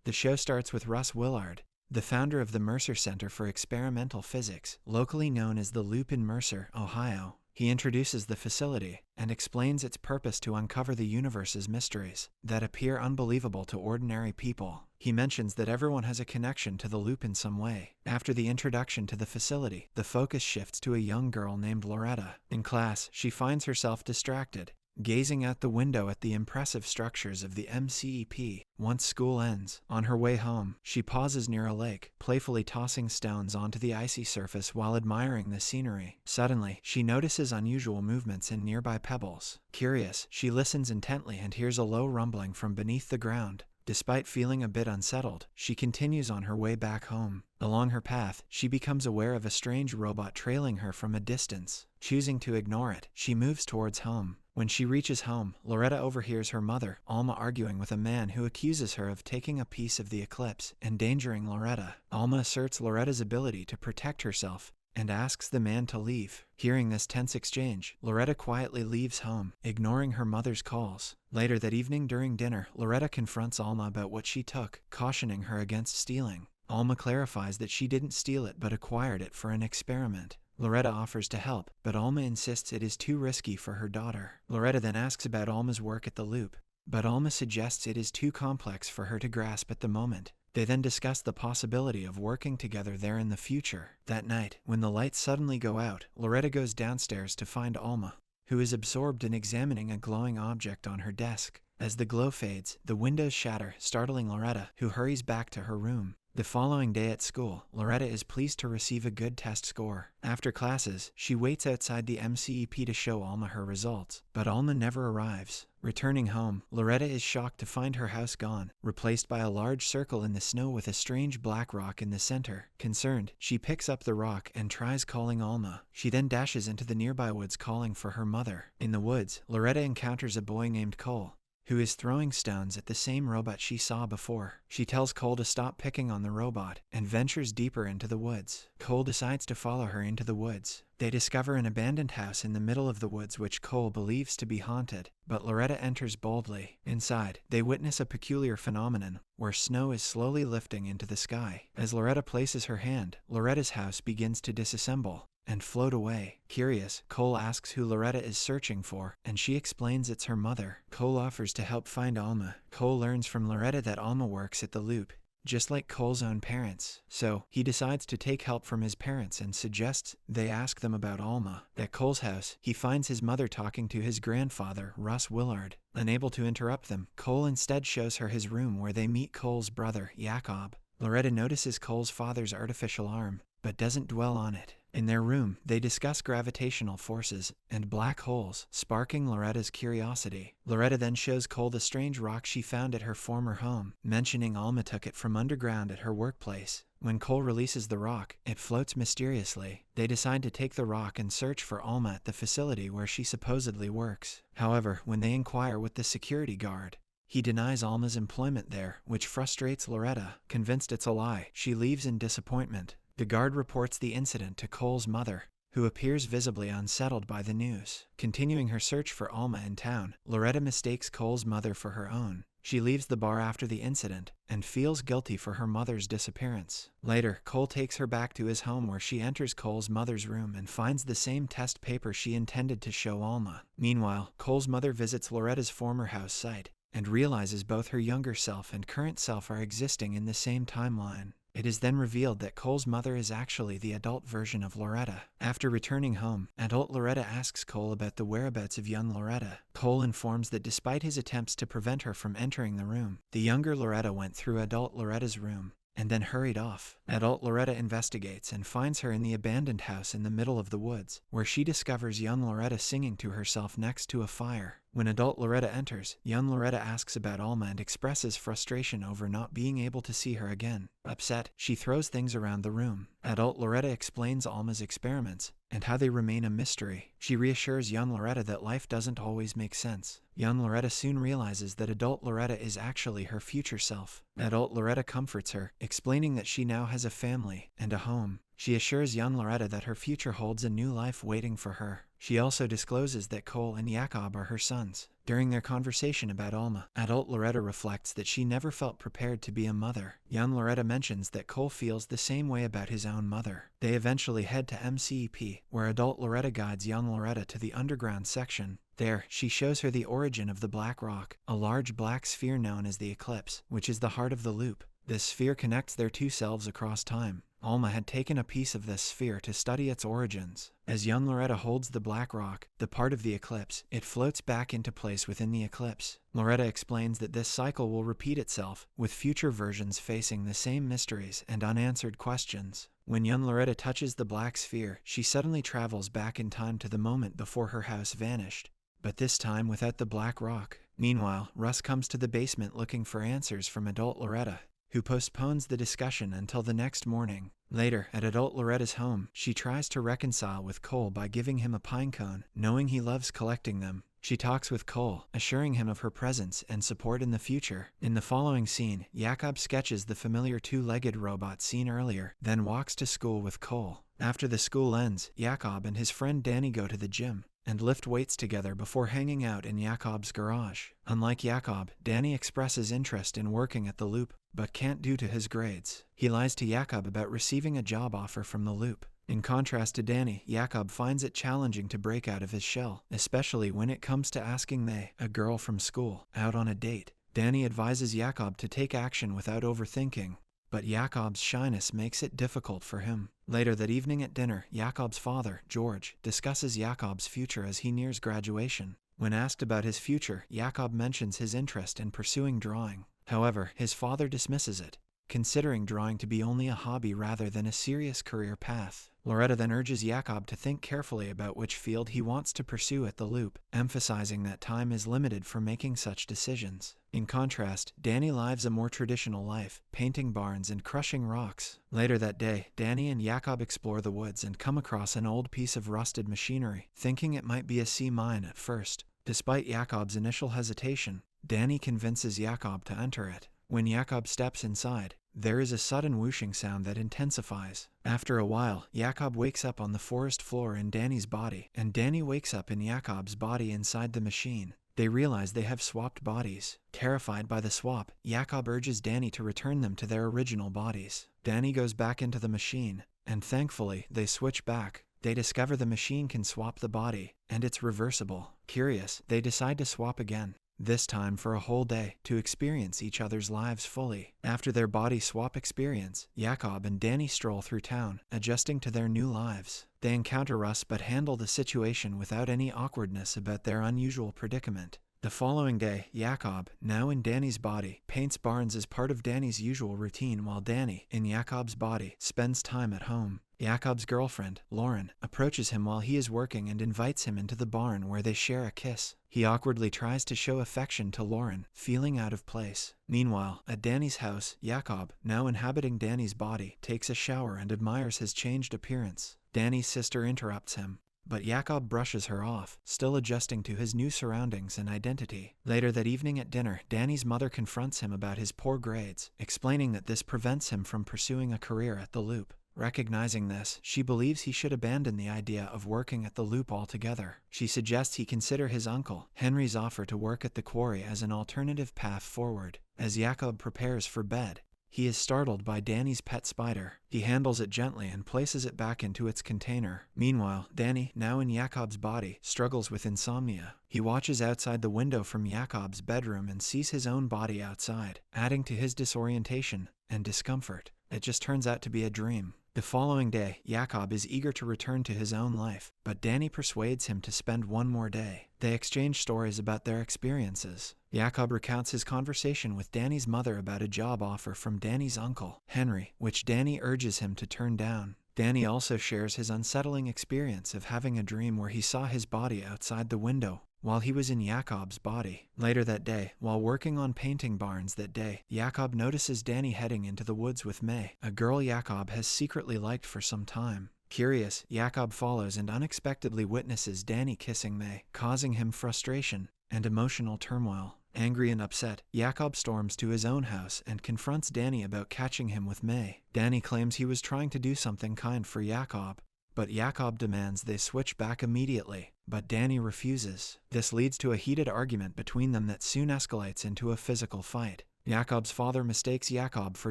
The show starts with Russ Willard, the founder of the Mercer Center for Experimental Physics, locally known as the Loop in Mercer, Ohio. He introduces the facility and explains its purpose to uncover the universe's mysteries that appear unbelievable to ordinary people. He mentions that everyone has a connection to the loop in some way. After the introduction to the facility, the focus shifts to a young girl named Loretta. In class, she finds herself distracted, gazing out the window at the impressive structures of the MCEP. Once school ends, on her way home, she pauses near a lake, playfully tossing stones onto the icy surface while admiring the scenery. Suddenly, she notices unusual movements in nearby pebbles. Curious, she listens intently and hears a low rumbling from beneath the ground. Despite feeling a bit unsettled, she continues on her way back home. Along her path, she becomes aware of a strange robot trailing her from a distance. Choosing to ignore it, she moves towards home. When she reaches home, Loretta overhears her mother, Alma, arguing with a man who accuses her of taking a piece of the eclipse, endangering Loretta. Alma asserts Loretta's ability to protect herself and asks the man to leave. Hearing this tense exchange, Loretta quietly leaves home, ignoring her mother's calls. Later that evening during dinner, Loretta confronts Alma about what she took, cautioning her against stealing. Alma clarifies that she didn't steal it but acquired it for an experiment. Loretta offers to help, but Alma insists it is too risky for her daughter. Loretta then asks about Alma's work at the Loop, but Alma suggests it is too complex for her to grasp at the moment. They then discuss the possibility of working together there in the future. That night, when the lights suddenly go out, Loretta goes downstairs to find Alma, who is absorbed in examining a glowing object on her desk. As the glow fades, the windows shatter, startling Loretta, who hurries back to her room. The following day at school, Loretta is pleased to receive a good test score. After classes, she waits outside the MCEP to show Alma her results, but Alma never arrives. Returning home, Loretta is shocked to find her house gone, replaced by a large circle in the snow with a strange black rock in the center. Concerned, she picks up the rock and tries calling Alma. She then dashes into the nearby woods calling for her mother. In the woods, Loretta encounters a boy named Cole, who is throwing stones at the same robot she saw before. She tells Cole to stop picking on the robot and ventures deeper into the woods. Cole decides to follow her into the woods. They discover an abandoned house in the middle of the woods which Cole believes to be haunted, but Loretta enters boldly. Inside, they witness a peculiar phenomenon where snow is slowly lifting into the sky. As Loretta places her hand, Loretta's house begins to disassemble and float away. Curious, Cole asks who Loretta is searching for, and she explains it's her mother. Cole offers to help find Alma. Cole learns from Loretta that Alma works at the Loop, just like Cole's own parents. So, he decides to take help from his parents and suggests they ask them about Alma. At Cole's house, he finds his mother talking to his grandfather, Russ Willard. Unable to interrupt them, Cole instead shows her his room where they meet Cole's brother, Jakob. Loretta notices Cole's father's artificial arm, but doesn't dwell on it. In their room, they discuss gravitational forces and black holes, sparking Loretta's curiosity. Loretta then shows Cole the strange rock she found at her former home, mentioning Alma took it from underground at her workplace. When Cole releases the rock, it floats mysteriously. They decide to take the rock and search for Alma at the facility where she supposedly works. However, when they inquire with the security guard, he denies Alma's employment there, which frustrates Loretta. Convinced it's a lie, she leaves in disappointment. The guard reports the incident to Cole's mother, who appears visibly unsettled by the news. Continuing her search for Alma in town, Loretta mistakes Cole's mother for her own. She leaves the bar after the incident and feels guilty for her mother's disappearance. Later, Cole takes her back to his home where she enters Cole's mother's room and finds the same test paper she intended to show Alma. Meanwhile, Cole's mother visits Loretta's former house site and realizes both her younger self and current self are existing in the same timeline. It is then revealed that Cole's mother is actually the adult version of Loretta. After returning home, adult Loretta asks Cole about the whereabouts of young Loretta. Cole informs that despite his attempts to prevent her from entering the room, the younger Loretta went through adult Loretta's room and then hurried off. Adult Loretta investigates and finds her in the abandoned house in the middle of the woods, where she discovers young Loretta singing to herself next to a fire. When adult Loretta enters, young Loretta asks about Alma and expresses frustration over not being able to see her again. Upset, she throws things around the room. Adult Loretta explains Alma's experiments and how they remain a mystery. She reassures young Loretta that life doesn't always make sense. Young Loretta soon realizes that adult Loretta is actually her future self. Adult Loretta comforts her, explaining that she now has a family and a home. She assures young Loretta that her future holds a new life waiting for her. She also discloses that Cole and Jakob are her sons. During their conversation about Alma, adult Loretta reflects that she never felt prepared to be a mother. Young Loretta mentions that Cole feels the same way about his own mother. They eventually head to MCEP, where adult Loretta guides young Loretta to the underground section. There, she shows her the origin of the Black Rock, a large black sphere known as the Eclipse, which is the heart of the loop. This sphere connects their two selves across time. Alma had taken a piece of this sphere to study its origins. As young Loretta holds the Black Rock, the part of the eclipse, it floats back into place within the eclipse. Loretta explains that this cycle will repeat itself, with future versions facing the same mysteries and unanswered questions. When young Loretta touches the black sphere, she suddenly travels back in time to the moment before her house vanished, but this time without the Black Rock. Meanwhile, Russ comes to the basement looking for answers from adult Loretta, who postpones the discussion until the next morning. Later, at adult Loretta's home, she tries to reconcile with Cole by giving him a pine cone, knowing he loves collecting them. She talks with Cole, assuring him of her presence and support in the future. In the following scene, Jakob sketches the familiar two-legged robot seen earlier, then walks to school with Cole. After the school ends, Jakob and his friend Danny go to the gym and lift weights together before hanging out in Jakob's garage. Unlike Jakob, Danny expresses interest in working at the loop, but can't due to his grades. He lies to Jakob about receiving a job offer from the loop. In contrast to Danny, Jakob finds it challenging to break out of his shell, especially when it comes to asking May, a girl from school, out on a date. Danny advises Jakob to take action without overthinking, but Jakob's shyness makes it difficult for him. Later that evening at dinner, Jakob's father, George, discusses Jakob's future as he nears graduation. When asked about his future, Jakob mentions his interest in pursuing drawing. However, his father dismisses it, considering drawing to be only a hobby rather than a serious career path. Loretta then urges Jakob to think carefully about which field he wants to pursue at the loop, emphasizing that time is limited for making such decisions. In contrast, Danny lives a more traditional life, painting barns and crushing rocks. Later that day, Danny and Jakob explore the woods and come across an old piece of rusted machinery, thinking it might be a sea mine at first. Despite Jakob's initial hesitation, Danny convinces Jakob to enter it. When Jakob steps inside, there is a sudden whooshing sound that intensifies. After a while, Jakob wakes up on the forest floor in Danny's body, and Danny wakes up in Jakob's body inside the machine. They realize they have swapped bodies. Terrified by the swap, Jakob urges Danny to return them to their original bodies. Danny goes back into the machine, and thankfully, they switch back. They discover the machine can swap the body, and it's reversible. Curious, they decide to swap again, this time for a whole day, to experience each other's lives fully. After their body swap experience, Jakob and Danny stroll through town, adjusting to their new lives. They encounter Russ but handle the situation without any awkwardness about their unusual predicament. The following day, Jakob, now in Danny's body, paints barns as part of Danny's usual routine while Danny, in Jakob's body, spends time at home. Jakob's girlfriend, Lauren, approaches him while he is working and invites him into the barn where they share a kiss. He awkwardly tries to show affection to Lauren, feeling out of place. Meanwhile, at Danny's house, Jakob, now inhabiting Danny's body, takes a shower and admires his changed appearance. Danny's sister interrupts him, but Jakob brushes her off, still adjusting to his new surroundings and identity. Later that evening at dinner, Danny's mother confronts him about his poor grades, explaining that this prevents him from pursuing a career at the loop. Recognizing this, she believes he should abandon the idea of working at the loop altogether. She suggests he consider his uncle, Henry's offer to work at the quarry as an alternative path forward. As Jakob prepares for bed, he is startled by Danny's pet spider. He handles it gently and places it back into its container. Meanwhile, Danny, now in Jakob's body, struggles with insomnia. He watches outside the window from Jakob's bedroom and sees his own body outside, adding to his disorientation and discomfort. It just turns out to be a dream. The following day, Jakob is eager to return to his own life, but Danny persuades him to spend one more day. They exchange stories about their experiences. Jakob recounts his conversation with Danny's mother about a job offer from Danny's uncle, Henry, which Danny urges him to turn down. Danny also shares his unsettling experience of having a dream where he saw his body outside the window while he was in Jakob's body. Later that day, while working on painting barns that day, Jakob notices Danny heading into the woods with May, a girl Jakob has secretly liked for some time. Curious, Jakob follows and unexpectedly witnesses Danny kissing May, causing him frustration and emotional turmoil. Angry and upset, Jakob storms to his own house and confronts Danny about catching him with May. Danny claims he was trying to do something kind for Jakob, but Jakob demands they switch back immediately, but Danny refuses. This leads to a heated argument between them that soon escalates into a physical fight. Jakob's father mistakes Jakob for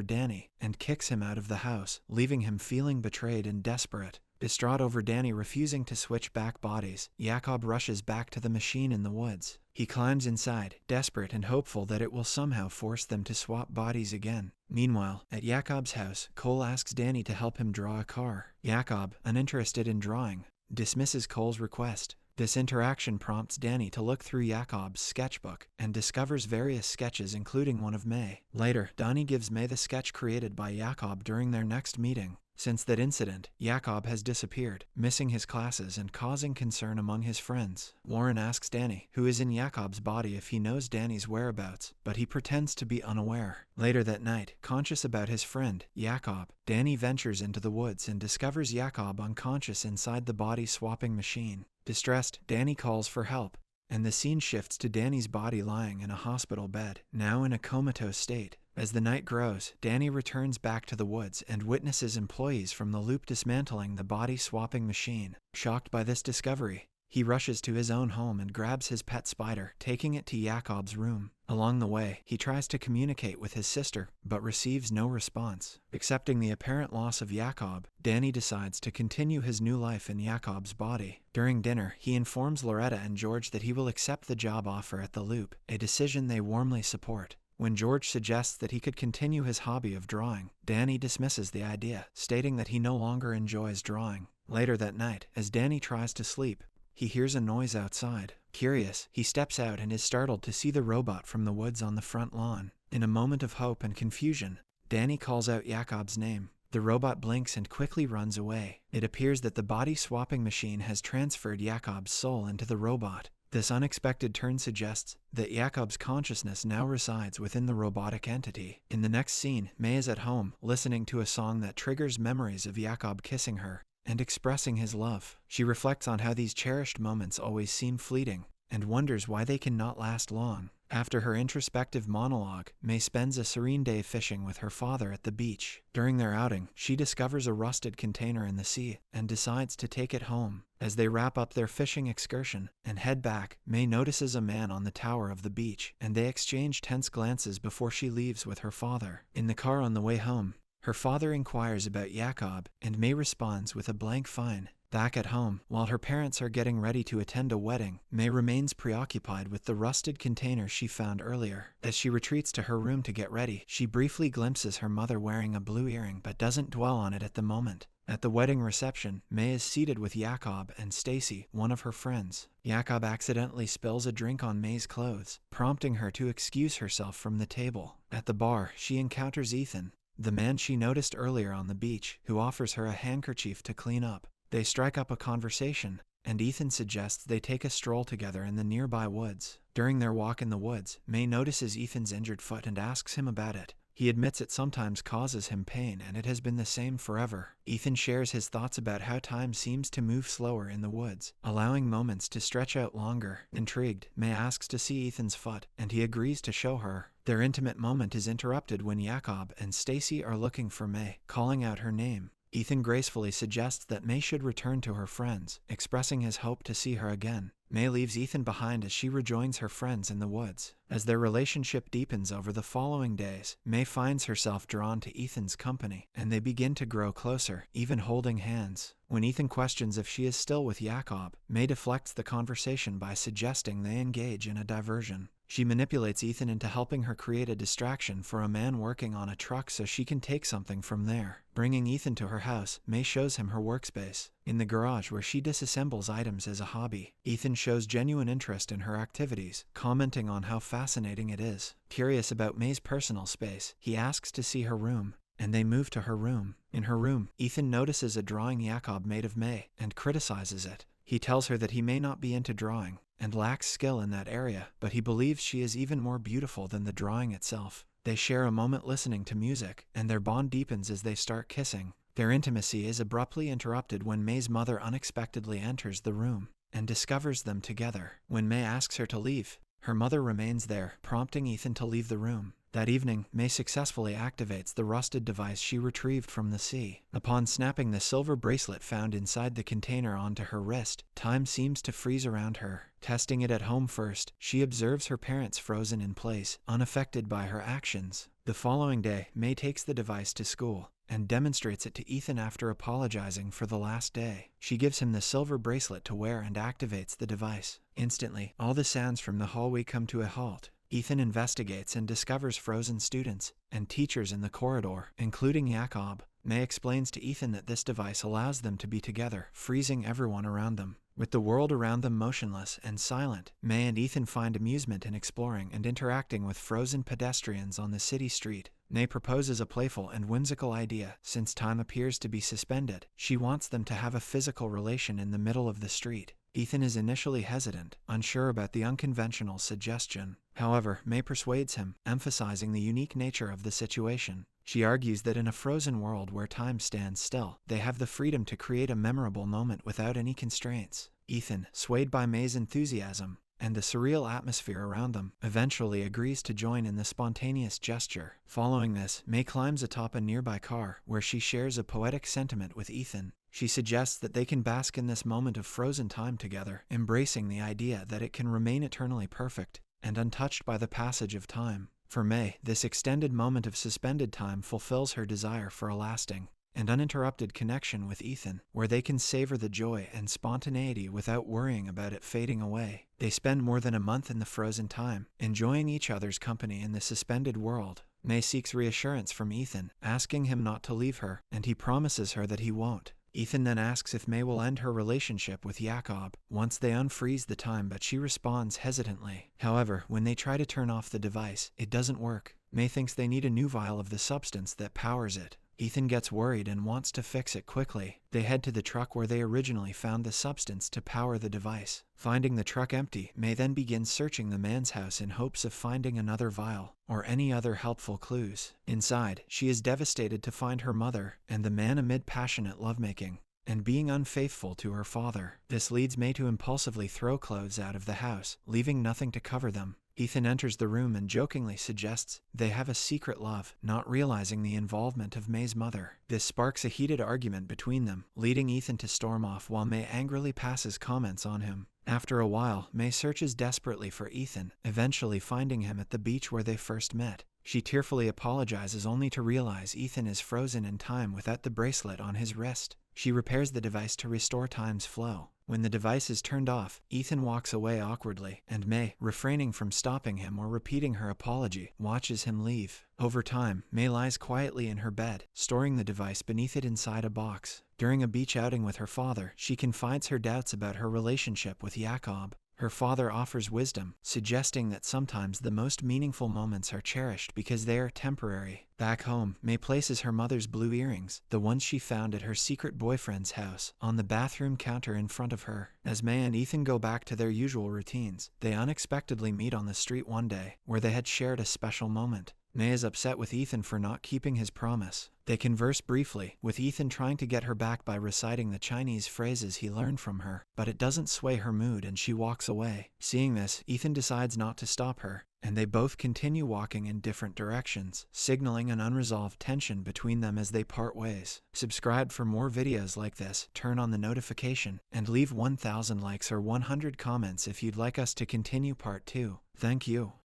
Danny and kicks him out of the house, leaving him feeling betrayed and desperate. Distraught over Danny refusing to switch back bodies, Jakob rushes back to the machine in the woods. He climbs inside, desperate and hopeful that it will somehow force them to swap bodies again. Meanwhile, at Jakob's house, Cole asks Danny to help him draw a car. Jakob, uninterested in drawing, dismisses Cole's request. This interaction prompts Danny to look through Jakob's sketchbook and discovers various sketches including one of May. Later, Danny gives May the sketch created by Jakob during their next meeting. Since that incident, Jakob has disappeared, missing his classes and causing concern among his friends. Lauren asks Danny, who is in Jakob's body, if he knows Danny's whereabouts, but he pretends to be unaware. Later that night, conscious about his friend, Jakob, Danny ventures into the woods and discovers Jakob unconscious inside the body-swapping machine. Distressed, Danny calls for help, and the scene shifts to Danny's body lying in a hospital bed, now in a comatose state. As the night grows, Danny returns back to the woods and witnesses employees from the loop dismantling the body-swapping machine. Shocked by this discovery, he rushes to his own home and grabs his pet spider, taking it to Jakob's room. Along the way, he tries to communicate with his sister, but receives no response. Accepting the apparent loss of Jakob, Danny decides to continue his new life in Jakob's body. During dinner, he informs Loretta and George that he will accept the job offer at the loop, a decision they warmly support. When George suggests that he could continue his hobby of drawing, Danny dismisses the idea, stating that he no longer enjoys drawing. Later that night, as Danny tries to sleep, he hears a noise outside. Curious, he steps out and is startled to see the robot from the woods on the front lawn. In a moment of hope and confusion, Danny calls out Jakob's name. The robot blinks and quickly runs away. It appears that the body-swapping machine has transferred Jakob's soul into the robot. This unexpected turn suggests that Jakob's consciousness now resides within the robotic entity. In the next scene, May is at home, listening to a song that triggers memories of Jakob kissing her and expressing his love. She reflects on how these cherished moments always seem fleeting and wonders why they cannot last long. After her introspective monologue, May spends a serene day fishing with her father at the beach. During their outing, she discovers a rusted container in the sea and decides to take it home. As they wrap up their fishing excursion and head back, May notices a man on the tower of the beach, and they exchange tense glances before she leaves with her father. In the car on the way home, her father inquires about Jakob, and May responds with a blank fine. Back at home, while her parents are getting ready to attend a wedding, May remains preoccupied with the rusted container she found earlier. As she retreats to her room to get ready, she briefly glimpses her mother wearing a blue earring but doesn't dwell on it at the moment. At the wedding reception, May is seated with Jakob and Stacy, one of her friends. Jakob accidentally spills a drink on May's clothes, prompting her to excuse herself from the table. At the bar, she encounters Ethan, the man she noticed earlier on the beach, who offers her a handkerchief to clean up. They strike up a conversation, and Ethan suggests they take a stroll together in the nearby woods. During their walk in the woods, May notices Ethan's injured foot and asks him about it. He admits it sometimes causes him pain and it has been the same forever. Ethan shares his thoughts about how time seems to move slower in the woods, allowing moments to stretch out longer. Intrigued, May asks to see Ethan's foot, and he agrees to show her. Their intimate moment is interrupted when Jakob and Stacy are looking for May, calling out her name. Ethan gracefully suggests that May should return to her friends, expressing his hope to see her again. May leaves Ethan behind as she rejoins her friends in the woods. As their relationship deepens over the following days, May finds herself drawn to Ethan's company, and they begin to grow closer, even holding hands. When Ethan questions if she is still with Jakob, May deflects the conversation by suggesting they engage in a diversion. She manipulates Ethan into helping her create a distraction for a man working on a truck so she can take something from there. Bringing Ethan to her house, May shows him her workspace. In the garage where she disassembles items as a hobby, Ethan shows genuine interest in her activities, commenting on how fascinating it is. Curious about May's personal space, he asks to see her room, and they move to her room. In her room, Ethan notices a drawing Jakob made of May and criticizes it. He tells her that he may not be into drawing and lacks skill in that area, but he believes she is even more beautiful than the drawing itself. They share a moment listening to music, and their bond deepens as they start kissing. Their intimacy is abruptly interrupted when May's mother unexpectedly enters the room and discovers them together. When May asks her to leave, her mother remains there, prompting Ethan to leave the room. That evening, May successfully activates the rusted device she retrieved from the sea. Upon snapping the silver bracelet found inside the container onto her wrist, time seems to freeze around her. Testing it at home first, she observes her parents frozen in place, unaffected by her actions. The following day, May takes the device to school and demonstrates it to Ethan after apologizing for the last day. She gives him the silver bracelet to wear and activates the device. Instantly, all the sounds from the hallway come to a halt. Ethan investigates and discovers frozen students and teachers in the corridor, including Jakob. May explains to Ethan that this device allows them to be together, freezing everyone around them. With the world around them motionless and silent, May and Ethan find amusement in exploring and interacting with frozen pedestrians on the city street. May proposes a playful and whimsical idea. Since time appears to be suspended, she wants them to have a physical relation in the middle of the street. Ethan is initially hesitant, unsure about the unconventional suggestion. However, May persuades him, emphasizing the unique nature of the situation. She argues that in a frozen world where time stands still, they have the freedom to create a memorable moment without any constraints. Ethan, swayed by May's enthusiasm and the surreal atmosphere around them, eventually agrees to join in the spontaneous gesture. Following this, May climbs atop a nearby car, where she shares a poetic sentiment with Ethan. She suggests that they can bask in this moment of frozen time together, embracing the idea that it can remain eternally perfect and untouched by the passage of time. For May, this extended moment of suspended time fulfills her desire for a lasting and uninterrupted connection with Ethan, where they can savor the joy and spontaneity without worrying about it fading away. They spend more than a month in the frozen time, enjoying each other's company in the suspended world. May seeks reassurance from Ethan, asking him not to leave her, and he promises her that he won't. Ethan then asks if May will end her relationship with Jakob once they unfreeze the time, but she responds hesitantly. However, when they try to turn off the device, it doesn't work. May thinks they need a new vial of the substance that powers it. Ethan gets worried and wants to fix it quickly. They head to the truck where they originally found the substance to power the device. Finding the truck empty, May then begins searching the man's house in hopes of finding another vial or any other helpful clues. Inside, she is devastated to find her mother and the man amid passionate lovemaking and being unfaithful to her father. This leads May to impulsively throw clothes out of the house, leaving nothing to cover them. Ethan enters the room and jokingly suggests they have a secret love, not realizing the involvement of May's mother. This sparks a heated argument between them, leading Ethan to storm off while May angrily passes comments on him. After a while, May searches desperately for Ethan, eventually finding him at the beach where they first met. She tearfully apologizes only to realize Ethan is frozen in time without the bracelet on his wrist. She repairs the device to restore time's flow. When the device is turned off, Ethan walks away awkwardly, and May, refraining from stopping him or repeating her apology, watches him leave. Over time, May lies quietly in her bed, storing the device beneath it inside a box. During a beach outing with her father, she confides her doubts about her relationship with Jakob. Her father offers wisdom, suggesting that sometimes the most meaningful moments are cherished because they are temporary. Back home, May places her mother's blue earrings, the ones she found at her secret boyfriend's house, on the bathroom counter in front of her. As May and Ethan go back to their usual routines, they unexpectedly meet on the street one day, where they had shared a special moment. May is upset with Ethan for not keeping his promise. They converse briefly, with Ethan trying to get her back by reciting the Chinese phrases he learned from her, but it doesn't sway her mood and she walks away. Seeing this, Ethan decides not to stop her, and they both continue walking in different directions, signaling an unresolved tension between them as they part ways. Subscribe for more videos like this, turn on the notification, and leave 1,000 likes or 100 comments if you'd like us to continue part 2. Thank you.